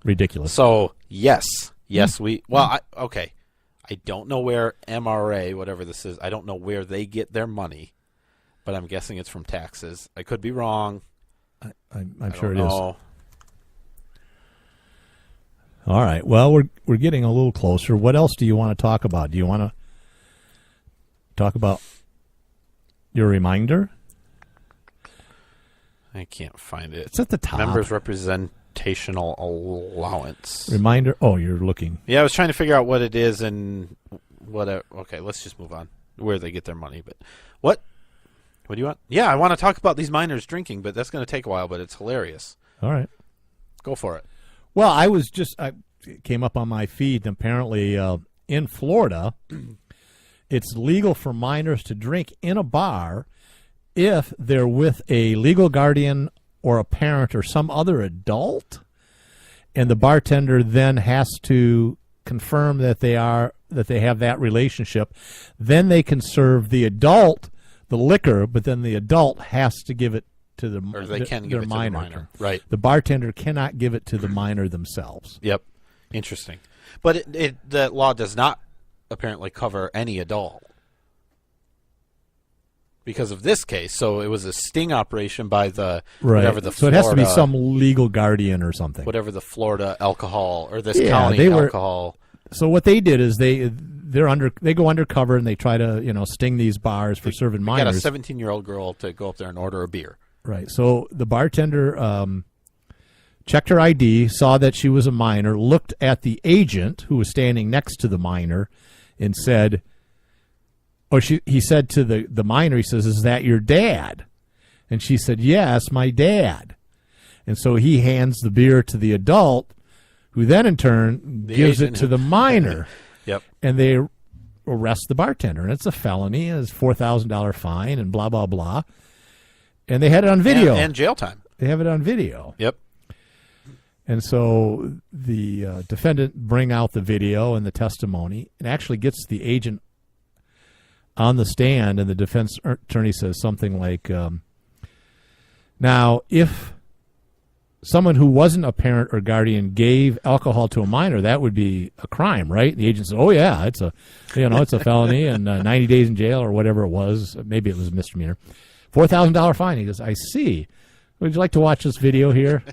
Ridiculous. So yes, we. Well, okay. I don't know where MRA, whatever this is, I don't know where they get their money, but I'm guessing it's from taxes. I could be wrong. I'm sure it is. Know. All right. Well, we're getting a little closer. What else do you want to talk about? Do you want to talk about your reminder? I can't find it. It's at the top. Members representational allowance. Reminder. Oh, you're looking. Yeah, I was trying to figure out what it is and whatever. Okay, let's just move on. Where they get their money, but what? What do you want? Yeah, I want to talk about these minors drinking, but that's going to take a while. But it's hilarious. All right, go for it. Well, I came up on my feed, and apparently in Florida, it's legal for minors to drink in a bar if they're with a legal guardian or a parent or some other adult, and the bartender then has to confirm that they have that relationship. Then they can serve the adult the liquor, but then the adult has to give it to the or they can give it minor. To the minor. Right. The bartender cannot give it to the minor themselves. Yep. Interesting. But the law does not apparently cover any adult because of this case. So it was a sting operation by the whatever the so Florida, it has to be some legal guardian or something. Whatever the Florida alcohol or this county alcohol. So what they did is they go undercover and they try to sting these bars for serving minors. Got a 17-year-old girl to go up there and order a beer. Right. So the bartender checked her ID, saw that she was a minor, looked at the agent who was standing next to the minor, and said, he said to the minor, he says, "Is that your dad?" And she said, "Yes, my dad." And so he hands the beer to the adult, who then in turn gives it to the minor. Yep. And they arrest the bartender, and it's a felony, it's $4,000 fine, and blah blah blah. And they had it on video. And jail time. They have it on video. Yep. And so the defendant bring out the video and the testimony and actually gets the agent on the stand, and the defense attorney says something like, now, if someone who wasn't a parent or guardian gave alcohol to a minor, that would be a crime, right? The agent said, "Oh yeah, it's a felony and 90 days in jail or whatever it was. Maybe it was a misdemeanor. $4,000 fine." He goes, "I see. Would you like to watch this video here?"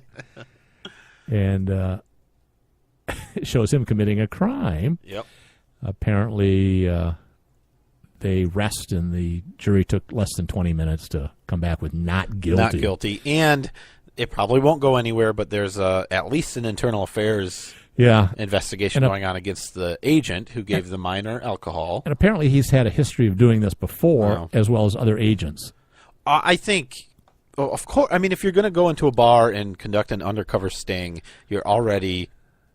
And it shows him committing a crime. Yep. Apparently, they rest, and the jury took less than 20 minutes to come back with not guilty. Not guilty. And it probably won't go anywhere, but there's at least an internal affairs investigation going on against the agent who gave the minor alcohol. And apparently he's had a history of doing this before, as well as other agents. I think, of course, I mean, if you're going to go into a bar and conduct an undercover sting, you're already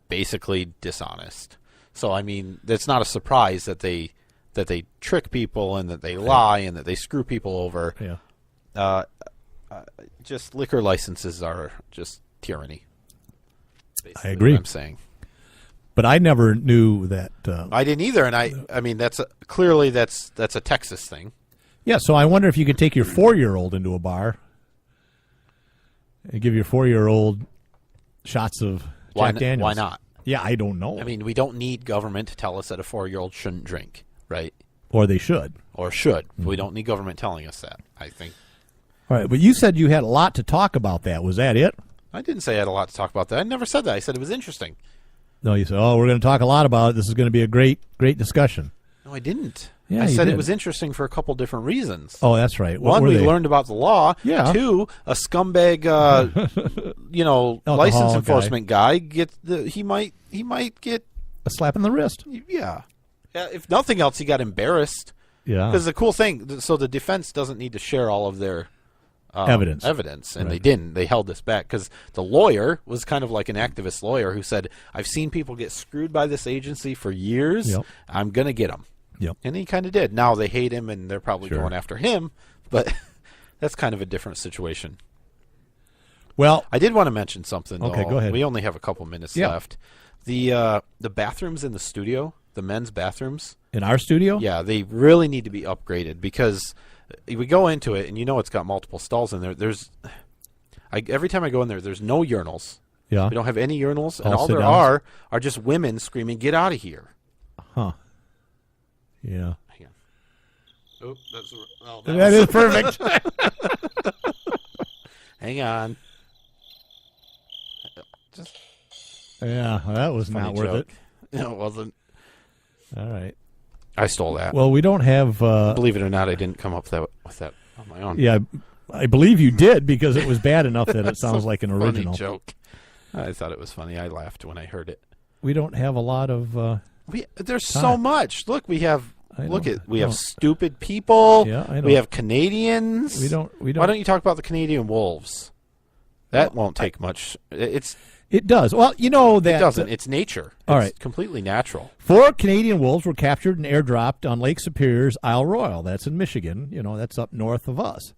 basically dishonest. So, I mean, it's not a surprise that they trick people and that they lie and that they screw people over. Yeah. Just liquor licenses are just tyranny. I agree. What I'm saying. But I never knew that. I didn't either, and I mean clearly that's a Texas thing. Yeah, so I wonder if you could take your 4-year-old into a bar and give your 4-year-old shots of Jack Daniels. Why not? Yeah, I don't know. I mean, we don't need government to tell us that a 4-year-old shouldn't drink, right? Or they should. Or should. Mm-hmm. We don't need government telling us that, I think. All right, but you said you had a lot to talk about that. Was that it? I didn't say I had a lot to talk about that. I never said that. I said it was interesting. No, you said, we're going to talk a lot about it. This is going to be a great discussion. No, I didn't. Yeah, I said did. It was interesting for a couple different reasons. Oh, that's right. One, we learned about the law. Yeah. 2, a scumbag, license enforcement guy he might get a slap in the wrist. Yeah. If nothing else, he got embarrassed. Yeah. Because the cool thing, so the defense doesn't need to share all of their evidence, and right. They didn't. They held this back because the lawyer was kind of like an activist lawyer who said, "I've seen people get screwed by this agency for years. Yep. I'm gonna get them." Yep. And he kind of did. Now they hate him, and they're probably going after him. But that's kind of a different situation. Well, I did want to mention something. Okay, though. go ahead. We only have a couple minutes left. The bathrooms in the studio, the men's bathrooms in our studio, yeah, they really need to be upgraded because we go into it, and it's got multiple stalls in there. Every time I go in there, there's no urinals. Yeah, we don't have any urinals, and all sit there downs. are just women screaming, "Get out of here!" Huh? Yeah. Hang on. Oh, that is perfect. Hang on. Yeah, that was not worth it. No, it wasn't. All right. I stole that. Well, we don't have. Believe it or not, I didn't come up with that on my own. Yeah, I believe you did because it was bad enough that it sounds like an original funny joke. I thought it was funny. I laughed when I heard it. We don't have a lot of. There's time. so much. Look, we have. We have stupid people. Yeah, I know. We have Canadians. We don't. Why don't you talk about the Canadian wolves? That won't take much. It does. Well, that it doesn't. It's nature. All it's right. completely natural. 4 Canadian wolves were captured and airdropped on Lake Superior's Isle Royale. That's in Michigan. That's up north of us.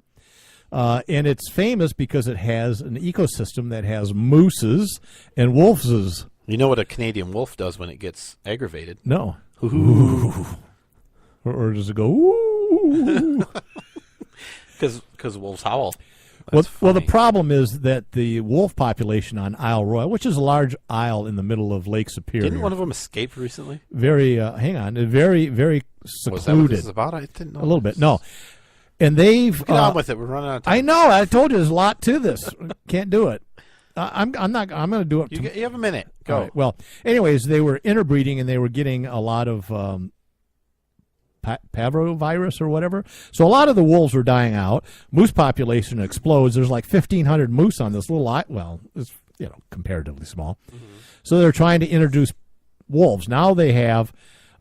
And it's famous because it has an ecosystem that has mooses and wolfses. You know what a Canadian wolf does when it gets aggravated? No. Ooh. Or does it go, ooh? Because wolves howl. Well, the problem is that the wolf population on Isle Royale, which is a large isle in the middle of Lake Superior. Didn't one of them escape recently? Very, very, very secluded. Was that what this is about? I didn't know. A little bit, no. And they've... Get on with it. We're running out of time. I know. I told you there's a lot to this. Can't do it. I'm not. I'm going to do it. You have a minute. Go. Right. Well, anyways, they were interbreeding and they were getting a lot of parvovirus or whatever. So a lot of the wolves were dying out. Moose population explodes. There's like 1,500 moose on this little island. Well, it's comparatively small. Mm-hmm. So they're trying to introduce wolves. Now they have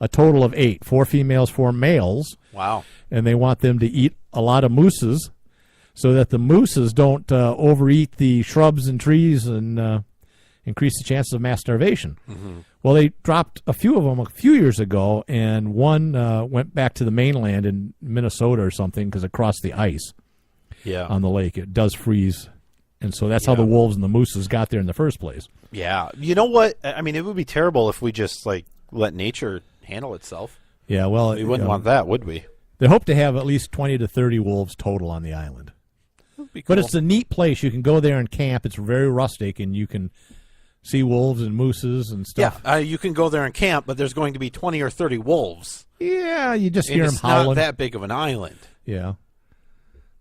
a total of 8, 4 females, 4 males. Wow. And they want them to eat a lot of mooses so that the mooses don't overeat the shrubs and trees and increase the chances of mass starvation. Mm-hmm. Well, they dropped a few of them a few years ago, and one went back to the mainland in Minnesota or something because it crossed the ice on the lake. It does freeze, and so that's how the wolves and the mooses got there in the first place. Yeah. You know what? I mean, it would be terrible if we just let nature handle itself. Yeah, well... We wouldn't want that, would we? They hope to have at least 20 to 30 wolves total on the island. be cool. But it's a neat place. You can go there and camp. It's very rustic, and you can see wolves and mooses and stuff. Yeah, you can go there and camp, but there's going to be 20 or 30 wolves. Yeah, you just And hear them it's howling. not that big of an island. Yeah.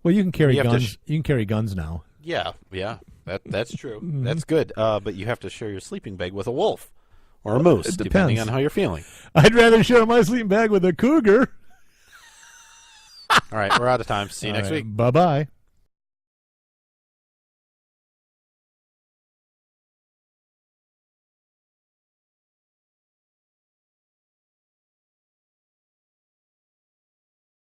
Well, you can carry You have to guns. You can carry guns now. Yeah, that's true. That's good. But you have to share your sleeping bag with a wolf or a moose, it depending depends. on how you're feeling. I'd rather share my sleeping bag with a cougar. All right, we're out of time. See you next week. Bye-bye.